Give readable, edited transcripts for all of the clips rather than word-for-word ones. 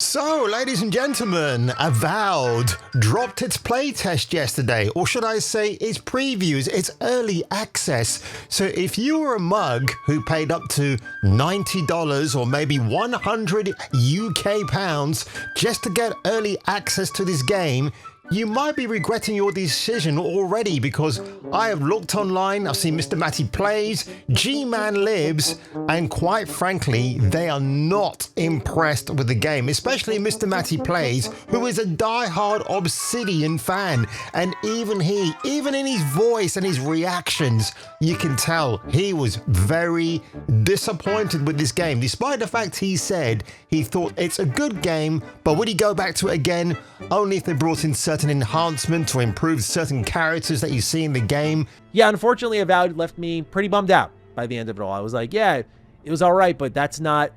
So, ladies and gentlemen, Avowed dropped its playtest yesterday, or should I say its previews, its early access. So if you were a mug who paid up to $90 or maybe 100 UK pounds just to get early access to this game, you might be regretting your decision already, because I have looked online, I've seen Mr. Matty Plays, G-Man Lives, and quite frankly, they are not impressed with the game, especially Mr. Matty Plays, who is a die-hard Obsidian fan, and even in his voice and his reactions, you can tell he was very disappointed with this game, despite the fact he said he thought it's a good game, but would he go back to it again? Only if they brought in certain enhancement to improve certain characters that you see in the game. Yeah, unfortunately, Avowed left me pretty bummed out by the end of it all. I was like, yeah, it was all right, but that's not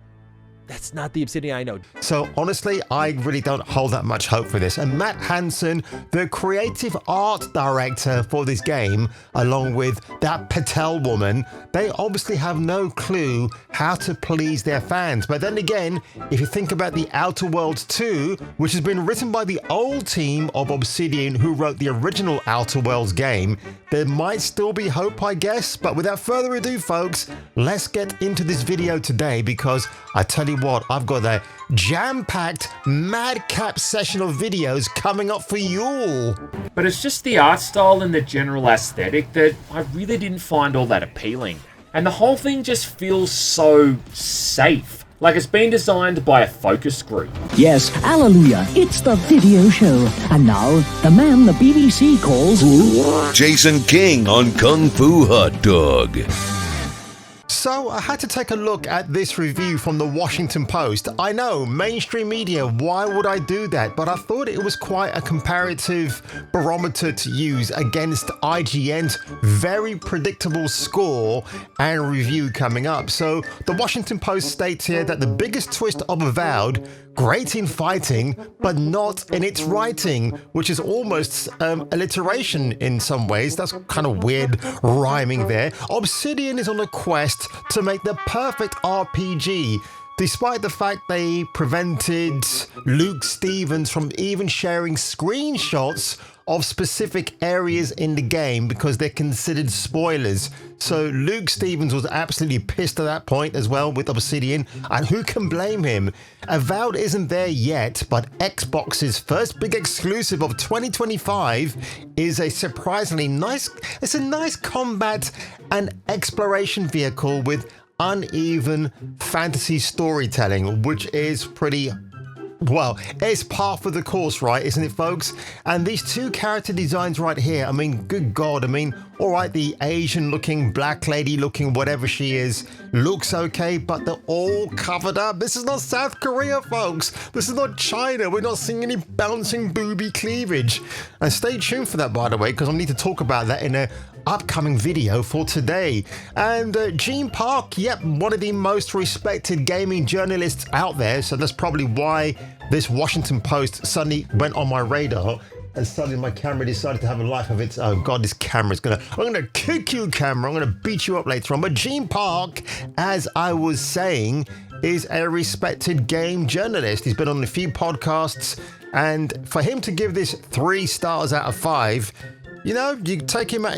the Obsidian I know. So honestly, I really don't hold that much hope for this. And Matt Hansen, the creative art director for this game, along with that Patel woman, they obviously have no clue how to please their fans. But then again, if you think about the Outer Worlds 2, which has been written by the old team of Obsidian who wrote the original Outer Worlds game, there might still be hope, I guess. But without further ado, folks, let's get into this video today, because I tell you what, I've got a jam-packed madcap session of videos coming up for you all. But it's just the art style and the general aesthetic that I really didn't find all that appealing. And the whole thing just feels so safe, like it's been designed by a focus group. Yes, hallelujah, it's the video show. And now, the man the BBC calls Jason King on Kung Fu Hot Dog. So I had to take a look at this review from the Washington Post. I know, mainstream media, why would I do that? But I thought it was quite a comparative barometer to use against IGN's very predictable score and review coming up. So the Washington Post states here that the biggest twist of Avowed, great in fighting, but not in its writing, which is almost alliteration in some ways. That's kind of weird rhyming there. Obsidian is on a quest to make the perfect RPG, despite the fact they prevented Luke Stevens from even sharing screenshots of specific areas in the game because they're considered spoilers. So Luke Stevens was absolutely pissed at that point as well with Obsidian, and who can blame him? Avowed isn't there yet, but Xbox's first big exclusive of 2025 is a surprisingly nice, it's a nice combat and exploration vehicle with uneven fantasy storytelling, which is pretty, well, it's par for the course, right, isn't it, folks? And these two character designs right here, I mean, good God, I mean, all right, the Asian-looking, black lady-looking, whatever she is, looks okay, but they're all covered up. This is not South Korea, folks. This is not China. We're not seeing any bouncing booby cleavage. And stay tuned for that, by the way, because I need to talk about that in a upcoming video for today. And Gene Park, yep, one of the most respected gaming journalists out there, so that's probably why this Washington Post suddenly went on my radar, and suddenly my camera decided to have a life of its own. Oh God, this camera's I'm gonna kick you, camera. I'm gonna beat you up later on. But Gene Park, as I was saying, is a respected game journalist. He's been on a few podcasts, and for him to give this 3 stars out of 5, you know, you take him at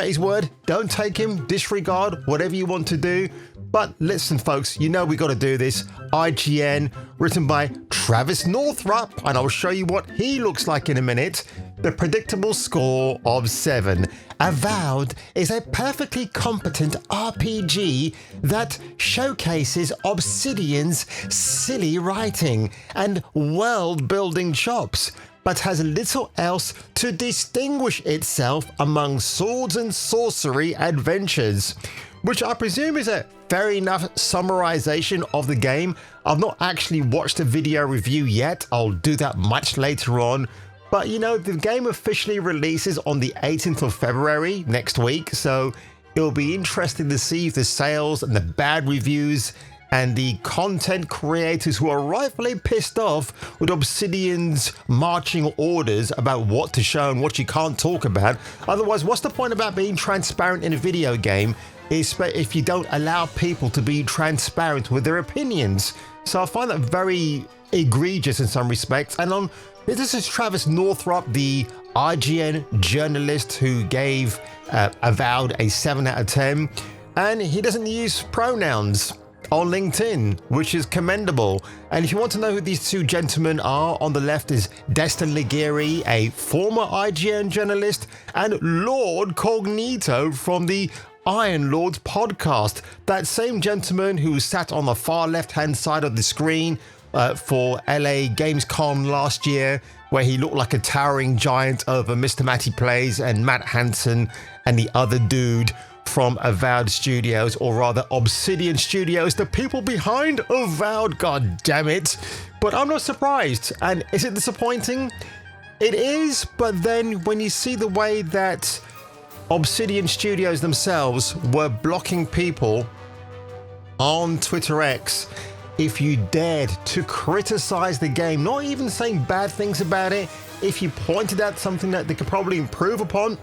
his word. Don't take him, disregard, whatever you want to do. But listen, folks, you know we got to do this. IGN, written by Travis Northrop, and I'll show you what he looks like in a minute. The predictable score of 7. Avowed is a perfectly competent RPG that showcases Obsidian's silly writing and world-building chops, but has little else to distinguish itself among swords and sorcery adventures, which I presume is a fair enough summarization of the game. I've not actually watched a video review yet. I'll do that much later on. But you know, the game officially releases on the 18th of February next week, so it'll be interesting to see if the sales and the bad reviews and the content creators who are rightfully pissed off with Obsidian's marching orders about what to show and what you can't talk about. Otherwise, what's the point about being transparent in a video game if you don't allow people to be transparent with their opinions? So I find that very egregious in some respects. And this is Travis Northrop, the IGN journalist who gave Avowed a 7 out of 10. And he doesn't use pronouns on LinkedIn, which is commendable. And if you want to know who these two gentlemen are, on the left is Destin Ligiri, a former IGN journalist, and Lord Cognito from the Iron Lords podcast. That same gentleman who sat on the far left-hand side of the screen for LA Gamescom last year, where he looked like a towering giant over Mr. Matty Plays and Matt Hansen and the other dude from Avowed Studios, or rather Obsidian Studios, the people behind Avowed, god damn it. But I'm not surprised. And is it disappointing? It is, but then when you see the way that Obsidian Studios themselves were blocking people on Twitter X if you dared to criticize the game, not even saying bad things about it, if you pointed out something that they could probably improve upon,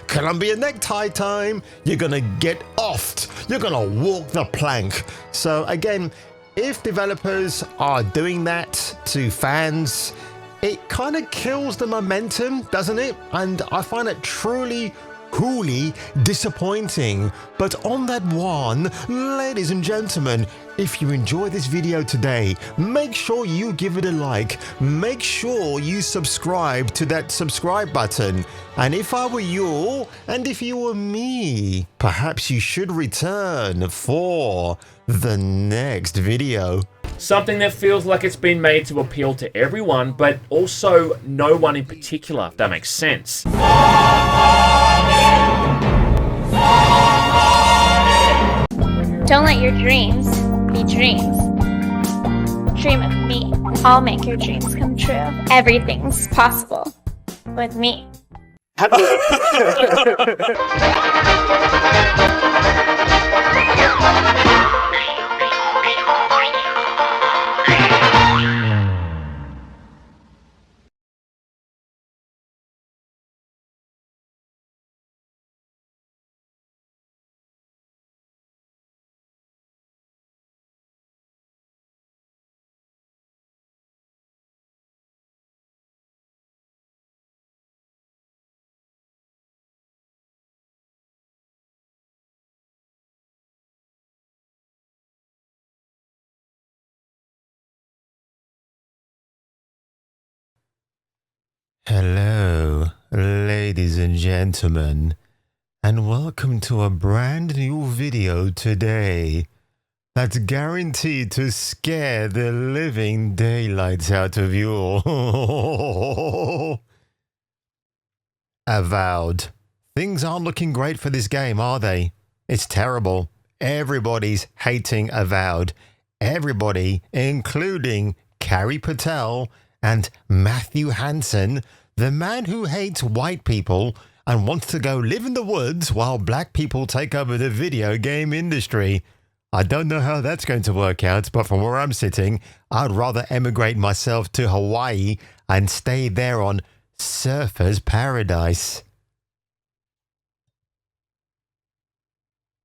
Columbia necktie time, you're gonna get offed. You're gonna walk the plank. So again, if developers are doing that to fans, it kind of kills the momentum, doesn't it? And I find it truly disappointing. But on that one, ladies and gentlemen, if you enjoy this video today, make sure you give it a like. Make sure you subscribe to that subscribe button. And if I were you, and if you were me, perhaps you should return for the next video. Something that feels like it's been made to appeal to everyone, but also no one in particular, if that makes sense. Don't let your dreams be dreams. Dream of me. I'll make your dreams come true. Everything's possible with me. Hello, ladies and gentlemen, and welcome to a brand new video today that's guaranteed to scare the living daylights out of you all. Avowed. Things aren't looking great for this game, are they? It's terrible. Everybody's hating Avowed. Everybody, including Carrie Patel and Matthew Hansen, the man who hates white people and wants to go live in the woods while black people take over the video game industry. I don't know how that's going to work out, but from where I'm sitting, I'd rather emigrate myself to Hawaii and stay there on surfer's paradise.